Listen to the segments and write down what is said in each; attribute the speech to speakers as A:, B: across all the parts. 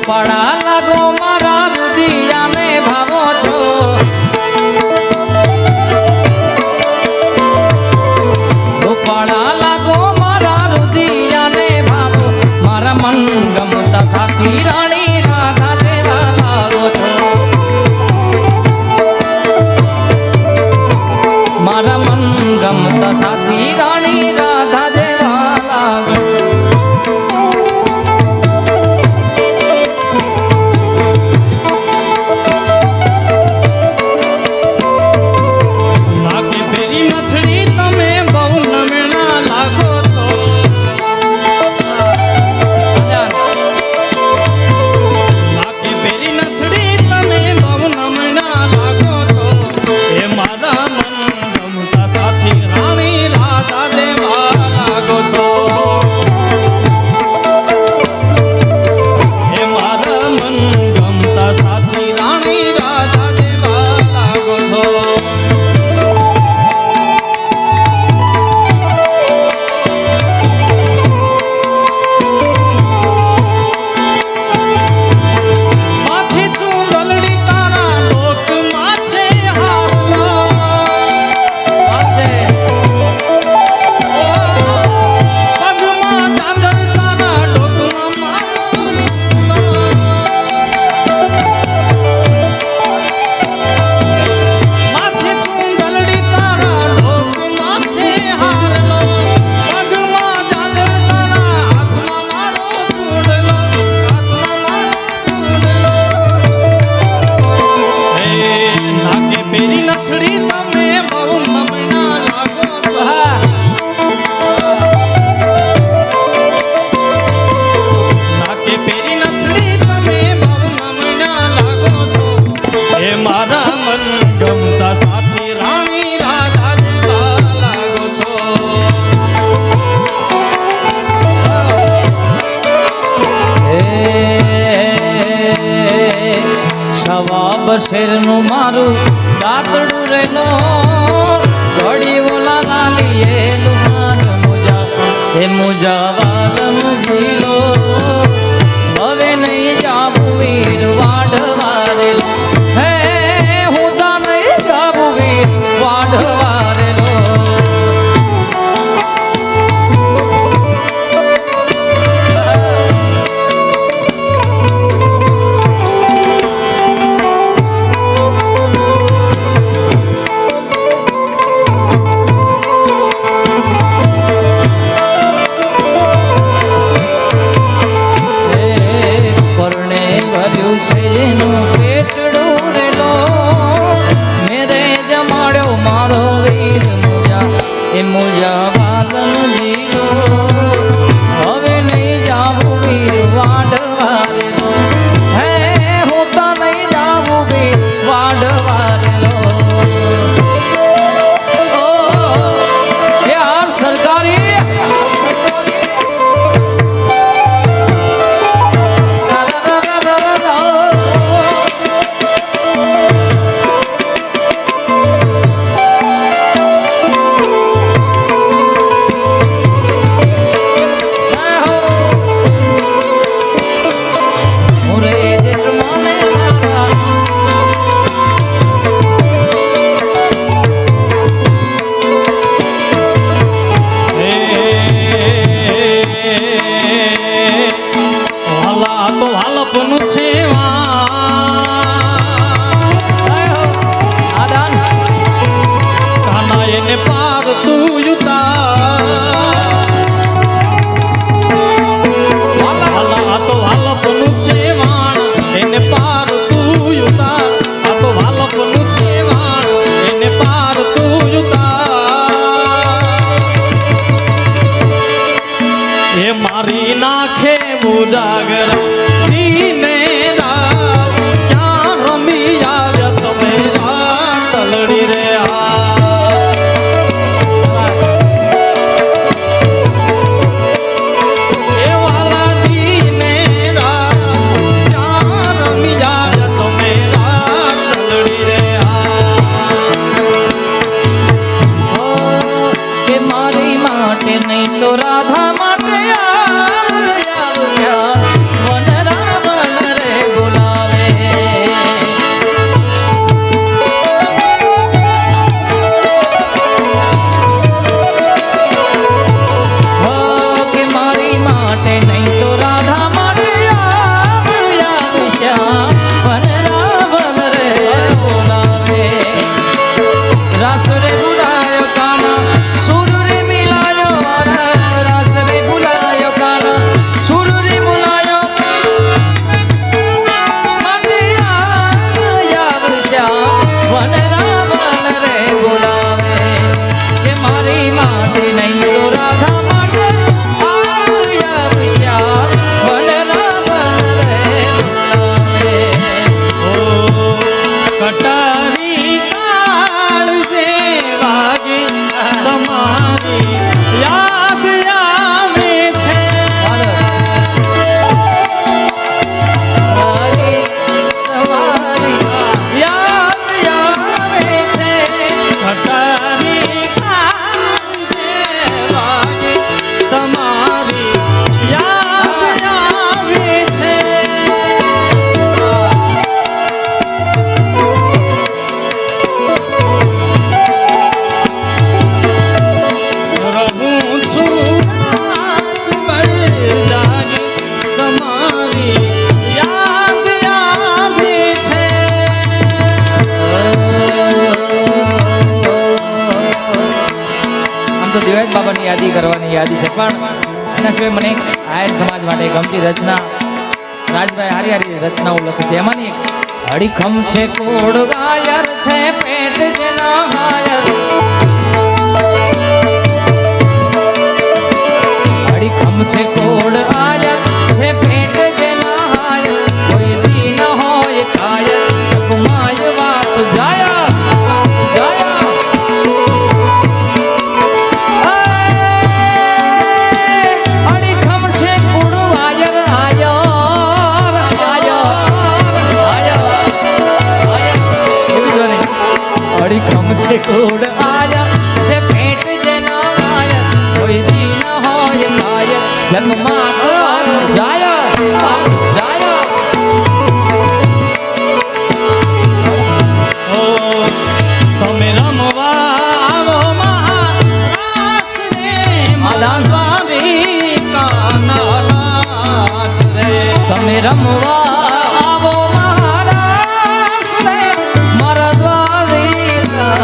A: રૂપાળા લાગો મારા રુદિયાને ભાવો છો રૂપાળા લાગો મારા રુદિયાને ભાવો મારા મન ગમતા સાથી રાણી રાધા જેવા લાગો છો મારા મન ગમતા સાથી રાણી રાધા જેવા લાગો શેરનું મારું દાતડું રેલો ઘડી ઓલા લાલીએલું માર મુજા હે મુજા વાલમ ઝીલો હવે નહીં જાવું વીર વાઢવારેલો હે હું તા નહીં જાવું વીર વાઢવારેલો યાદી છે, પણ એના સિવાય મને એક આયર સમાજ માટે ગમતી રચના રાજભાઈ હારી હારી રચનાઓ લખે છે. એમાંની એક અડીખમ છે કોડ ગાયર છે પેટ જેના હાયર, અડીખમ છે કોડ આયર છે પેટ જેના હાયર, કોઈ દી ન હોય કાયર ગુમાય વાત જાય જાય. અડીખમ છે કોડ આયર આયર આયર આયર, અડીખમ છે કોડ આયર છે પેટ જેના હાયર, કોઈ દી ન હોય કાયર જન્મમાં જાય જાય.
B: તમે રમવા આવો મહારાસ રે, મારા સ્વામી કાના નાચ રે.
A: તમે રમવા આવો મહારાસ રે, મારા દ્વારિકા.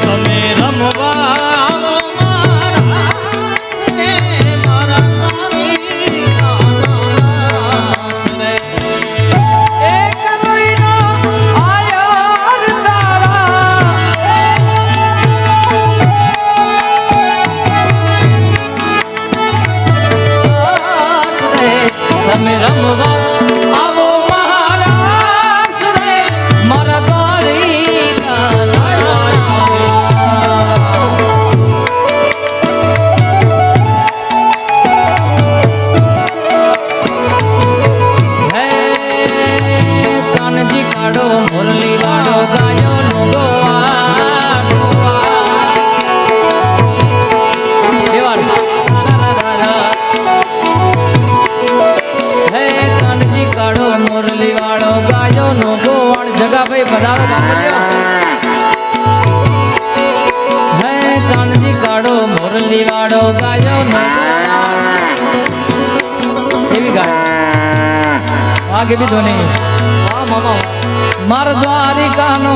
B: તમે રમવા આવો મહારાસ રે, મારા સ્વામી કાના નાચ રે.
A: એક દુઈનો આયર તારા, તમે રમવા આવો મહારાસ રે, મારા દ્વારિકા. હે કાનજી કાઢો મુરલી વાળો ગાયો નો ગોવા હે કાનજી કાઢો મુરલી વાળો ગાયો નો ગોવાળ. જગાભાઈ પધારો બાપલ્યો. હે કાનજી કાઢો મુરલી વાળો ગાયો નો ગોવાળ. એવી ગાય આગે બીધો નહીં. હા મામા માર દ્વારિકાનો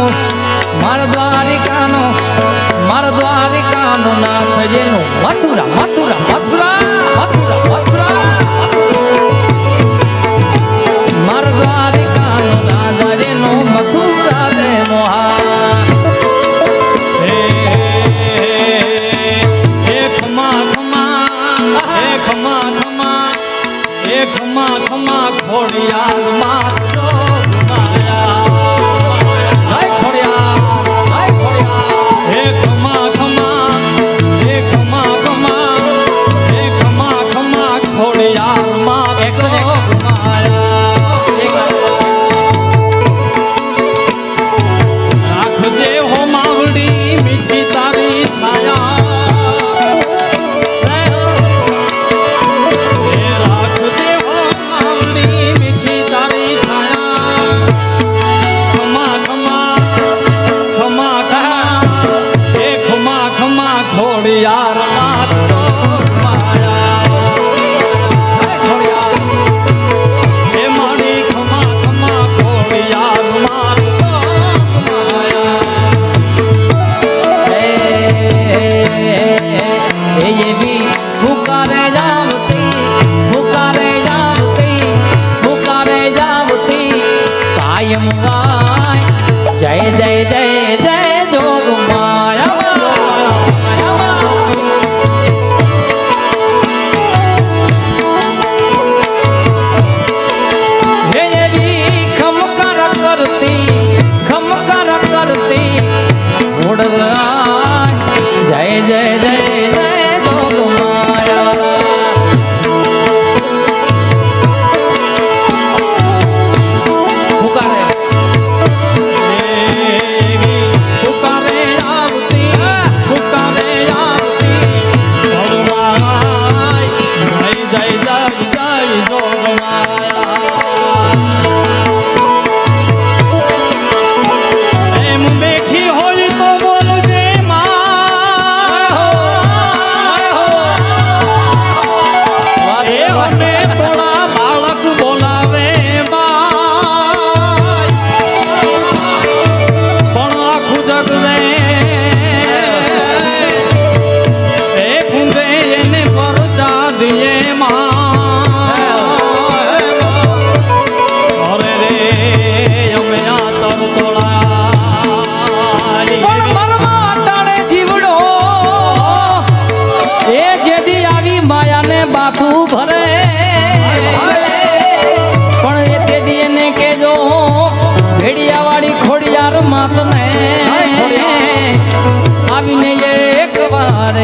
A: માર દ્વારિકાનો માર દ્વારિકાનો નાથ જેનું મથુરા મથુરા મથુરા મથુરા મથુરા માર દ્વારિકાનો નાથ જેનું મથુરા રે મોહા.
B: ખમા ખમા ખોડિયાર માતો
A: હાય ખોડિયાર હાય ખોડિયાર.
B: હે ખમા ખમા ખોડિયાર માતો રાખજે હો માવડી મીઠી તારી છાયા. ખોડિયાર માતો માયા. હે મારી ખમા ખમા ખોડિયાર માતો માયા.
A: એવી પુકારે જાવતી કાયમ વાય જય જય જય જય જોગ માયા. હે એવી ખમકાર કરતી ઓડલા જય જય જય જય જોગ માયા. પુકારે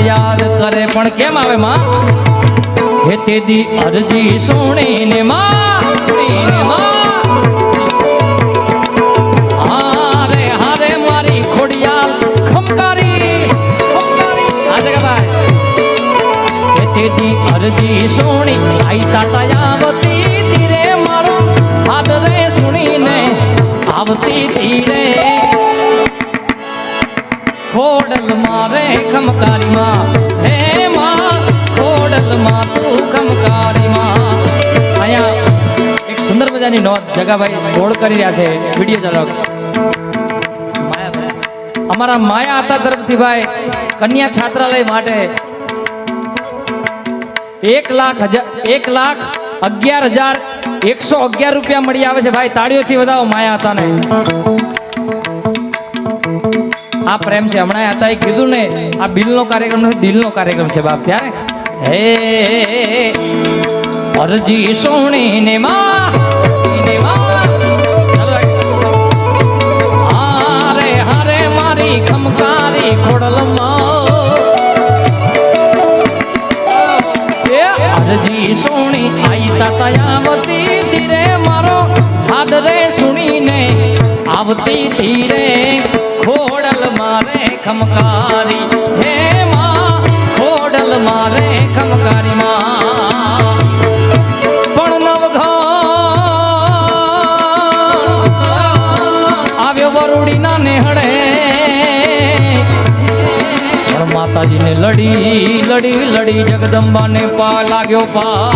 A: યાદ કરે પણ કેમ આવે માં હે તેદી અરજી સુણીને હારે હારે મારી ખોડિયાલ ખમકારી આજે કે ભાઈ હે તેદી અરજી સુણી આઈ તાતા આવતી તીરે મારો હાથ રે સુણીને આવતી તીરે ખોડલ મારે ખમકારી માં હે માં ખોડલ માં તું ખમકારી માં અહીંયા એક સુંદર મજાની નોંધ જગાભાઈ બોર્ડ કરી રહ્યા છે વિડીયો ચાલો અમારા માયા આતા તરફથી ભાઈ કન્યા છાત્રાલય માટે 1,11,111 રૂપિયા મળી આવે છે ભાઈ તાળીઓથી વધાવો માયા આતાને આ પ્રેમ છે હમણાં હતા એ કીધું ને આ બિલનો કાર્યક્રમ નથી દિલનો કાર્યક્રમ છે બાપ ત્યારે હે અરજી સોણીને હારે હારે મારી ખમકારી ખોડલમાં અરજી સોણી આઈ તાતાયાવતી ધીરે મારો હાથ રે સુણીને આવતી ધીરે ખોડલ મારે ખમકારી હે માં ખોડલ મારે ખમકારી માં પણ નવઘણ આવ્યો વરુડીના નેહડે પણ માતાજીને લડી લડી લડી જગદંબાને પા લાગ્યો પા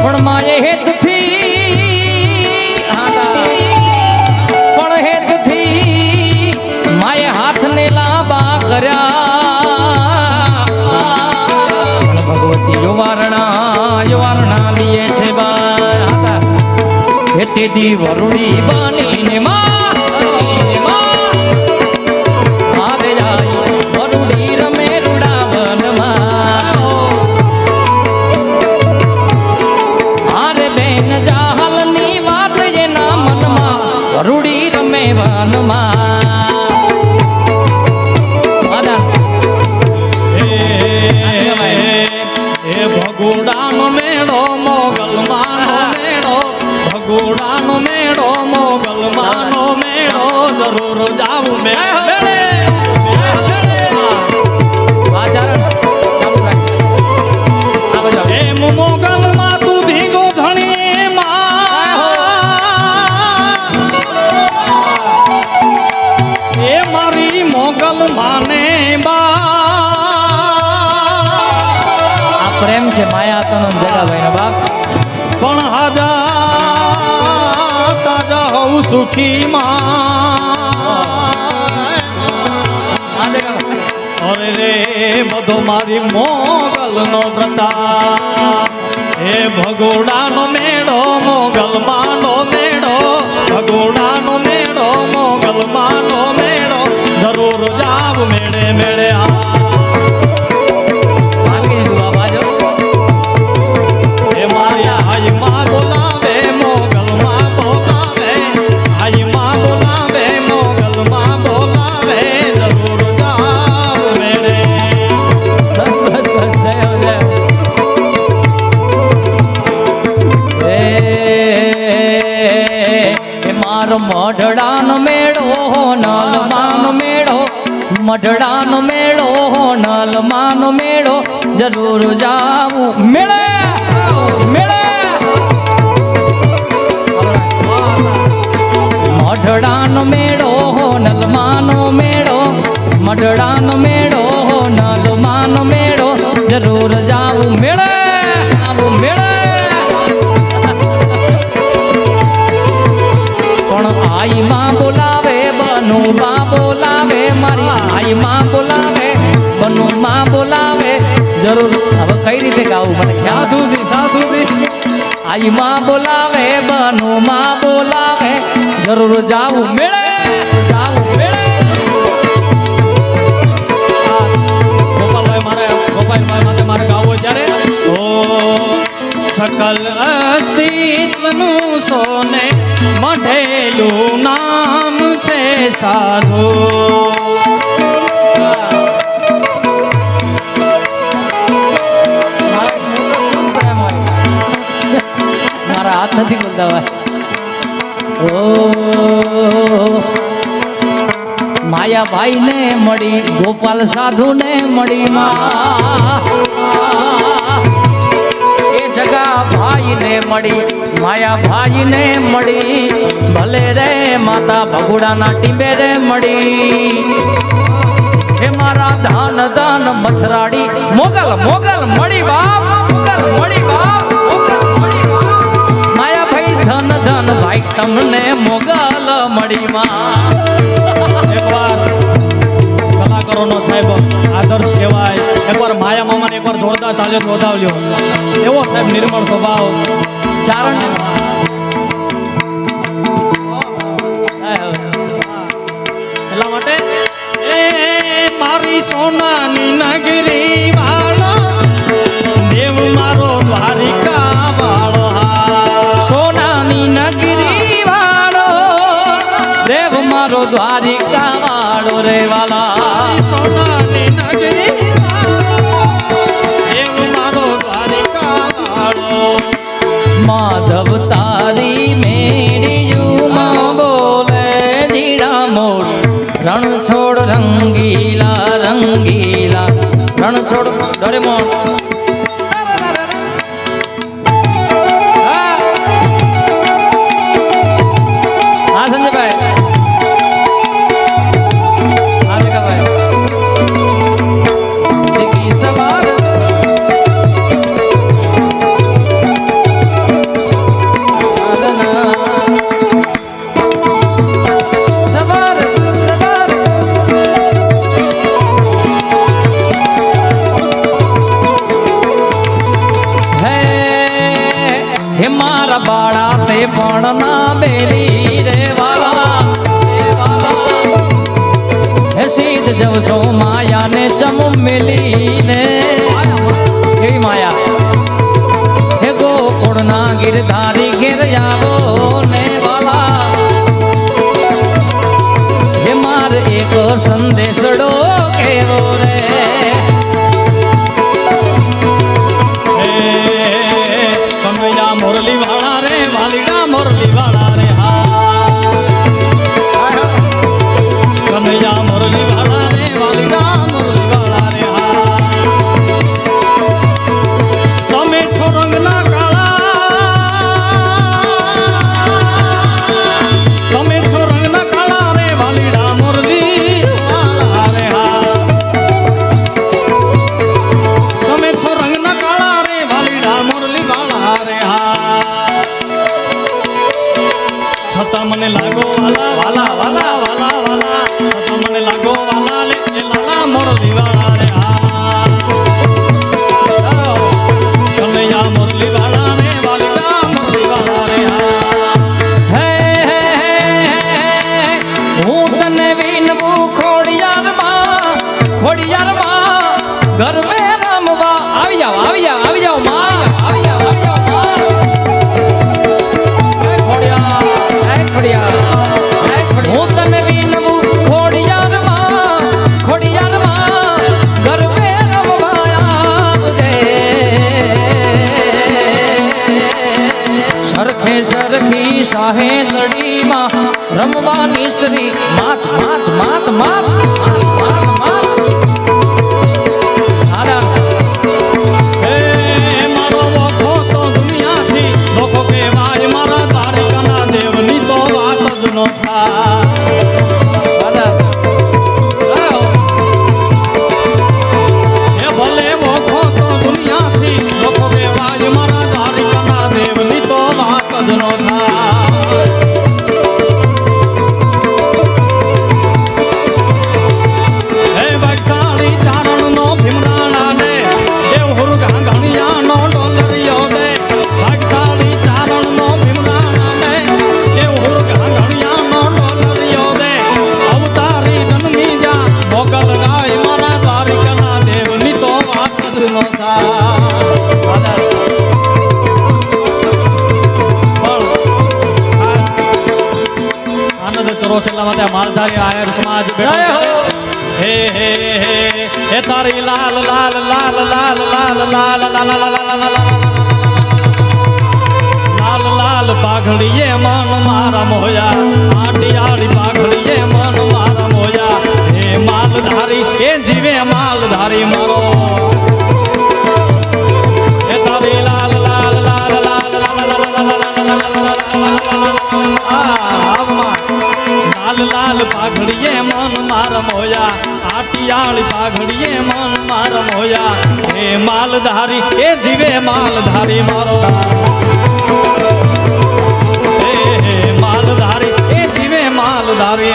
A: પણ માએ હેતથી માએ હાથને લાંબા કર્યા ભગવતી યુવારણા લીએ છે બા તેથી વરુડી બનીને મારે જાય વરુડી રમે રૂડાવનમાં મારે બેન જાહલની વાત એના મનમાં વરુડી રમે વનમાં
B: ભગોડાનો મેળો મોગલમાનો મેળો ભગોડાનો મેળો મોગલમાનો મેળો જરૂર જાવું મેળે એમ મોગલમાં તું ભીગો ધણી એ મારી મોગલ માને
A: પ્રેમ છે માયા આતાનો જગાભાઈ નો બાપ
B: પણ હાજા તાજા હોઉં સુખી માં અરે રે બધો મારી મોગલ નો પ્રતાપ હે ભગોડાનો મેળો મોગલ માનો મેળો ભગોડાનો મેળો મોગલ માનો મેળો જરૂર જાવ મેળે મેળે
A: મઢડાનો મેળો નલમાનો મેળો મઢડાનો મેળો નલમાનો મેળો જરૂર જાવું મેળે મેળે મઢડાનો મેળો નલમાનો મેળો મઢડાનો મેળો નલમાનો મેળો જરૂર જાવું મેળે આવું મેળે આઈ માં બોલાવે બનુ માં બોલાવે મારી આઈ માં બોલાવે બનુ માં બોલાવે જરૂર હવે કઈ રીતે ગાવું મને સાધુજી આઈ માં બોલાવે બનુ માં બોલાવે જરૂર જાવું મેળે જાવું મેળે
B: ગોપાલભાઈ મારે ગાવું ત્યારે સકલ અસ્તિત્વનું સોને મઢેલું નામ છે સાધુ
A: વાત નથી બોલતા ભાઈ. ઓ માયાભાઈ ને મળી, ગોપાલ સાધુ ને મળી માં, એ જગા ભાઈ ને મળી, માયાભાઈ ને મળી, ભલે રે માતા ભગુડાના ટીંબે રે મળી. હે મારા ધાન ધાન મછરાડી મોગલ મોગલ મળી બાપ, મોગલ મળી બાપ, મોગલ મળી બાપ. માયાભાઈ ધન ધન ભાઈ તમને મોગલ મળી માં.
B: એકવાર કલાકારોનો સાહેબ આદર્શ કહેવાય. એકવાર માયા મામાને એકવાર જોરદાર તાળીઓ વધાવ્યો. એવો સાહેબ નિર્મળ સ્વભાવ.
A: ચારણ
B: એટલા માટે એ મારી સોનાની નગરી વાળો, દેવ મારો દ્વારિકા વાળો.
A: સોનાની નગરી વાળો, દેવ મારો દ્વારિકા વાળો રે વાલા.
B: મારી સોનાની નગરી વાળો, દેવ મારો દ્વારિકા વાળો.
A: માધવ તારી મેળિયું માં બોલે જીડા મોડ, રણ છોડ રંગીલા રંગીલા, રણ છોડ ડોરેમોન. હા સંજયભાઈ, હા જગાભાઈ. જિંદગી સવાર સવાર સવાર હે મારા બાળા તે પણ ના બેલી રે વાલા, રે વાલા. હે સીધ જવ છો માયા ને ચમ મેલી ને, કેવી માયા. હે ગોકુળ ના ગિરધારી ઘેર આવો ને વાલા. હે માર એક સંદેશડો કેવો રે.
B: કનૈયા મોરલી વાળા રે, વાલીડા મોરલી વાળા રે. હા કનૈયા મોરલી વાળા રે, વાલીડા મોરલી વાળા રે. હા તમે છો રંગના કાળા, તમે છો રંગના કાળા રે, વાલીડા મોરલી વાળા રે. હા તમે છો રંગના કાળા રે, વાલીડા મોરલી વાળા રે. હા છતાં મને લાગો વાલા વાલા વાલા વાલા વાલા, છતાં મને લાગો વાલા લે એ લાલા મોરલી વાળા રે. હા કનૈયા મોરલી વાળા રે, વાલીડા મોરલી વાળા રે.
A: હે હે હું તને વિનવું ખોડિયારમાં, ખોડિયારમાં ગરબે રમવા. આવી જાઓ આવી જાઓ આવી જાઓ માં, આવી જાઓ આવી જાઓ માં. હે ખોડિયાર, હે ખોડિયાર, હે ખોડિયાર. હું તને વિનવું ખોડિયારમાં, ખોડિયારમાં ગરબે રમવા આવજે. સરખે સરખી સાહે લડીમાં રમવાની સ્ત્રી માત માત માત માત માત માત.
B: હે મારો વખો તો દુનિયાથી લોકો કહેવાય, મારા દ્વારિકાના દેવની તો વાત જ ન થાય. હે ભલે વખો તો દુનિયાથી લોકો કહેવાય, મારા દ્વારિકાના દેવની તો વાત જ ન થાય. હે ભાગશાળી ચારણનો ભીમરાણા ને, દેવહુર ગાંગણિયાનો ડોલરિયો દે. ભાગશાળી ચારણનો ભીમરાણા ને, દેવહુર ગાંગણિયાનો ડોલરિયો દે. અવતારી જન્મી જા મોગલ ગાય, મારા દ્વારિકાના દેવની તો વાત જ ન થાય. આનંદ કરો છો એટલા માટે માલધારી આયર સમાજ બેઠો છે. હે હે હે હે તારી લાલ લાલ લાલ લાલ લાલ લાલ લાલ લાલ લાલ લાલ લાલ લાલ પાઘડીએ મન મારા મોયા આટિયાળી પાઘડીએ મન મારા મોયા હે માલધારી એ જીવે માલધારી મારો એ તારી લાલ લાલ લાલ લાલ લાલ લાલ પાઘડીએ મન મારા મોયા આટિયાળી પાઘડીએ મન મારા મોયા હે માલધારી એ જીવે માલધારી મારો માલધારી એ જીવે માલધારી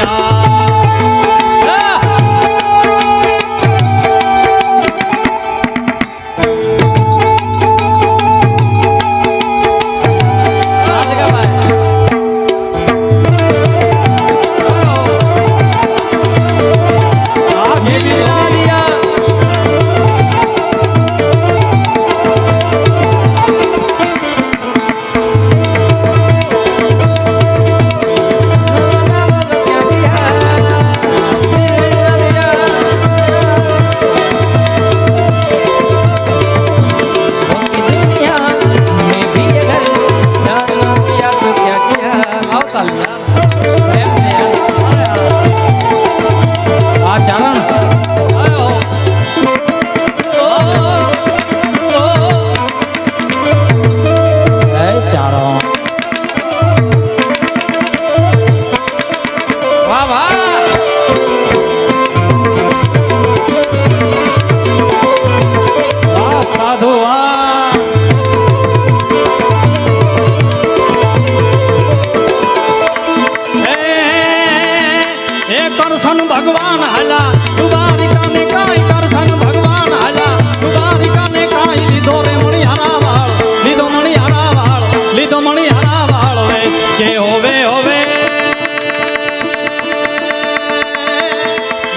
B: કરશન ભગવાન હાલા દ્વારિકાને કાંઈ કરશન ભગવાન હાલા દ્વારિકાને કાંઈ લીધો રે મણિહારા વાળ લીધો મણિહારા વાળ લીધો મણિહારા વાળ વે કે હોવે હોવે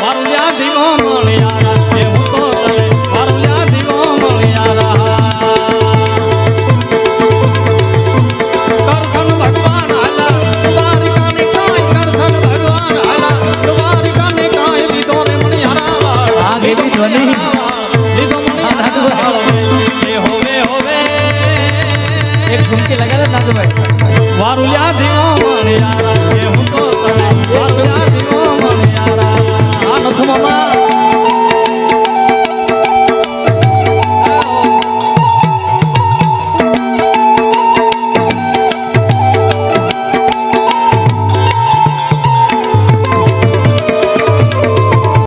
B: વારુલ્યા જીવો મણિહારા એ હું તો તને વારુલ્યા જીવો મણિહારા કરશન ભગવાન હાલા દ્વારિકાને કાંઈ કરશન ભગવાન હાલા દ્વારિકાને કાંઈ લીધો રે મણિહારા વાળ
A: એવી ધ્વનિ
B: લીધો મણિહારા વાળ એ હોવે હોવે
A: એક ઝુમકી લગાડે નાથુભાઈ
B: વારુલ્યા જીવો મણિયારા એ હું તો તને વારુલ્યા જીવો મણિયારા આ નથ મામા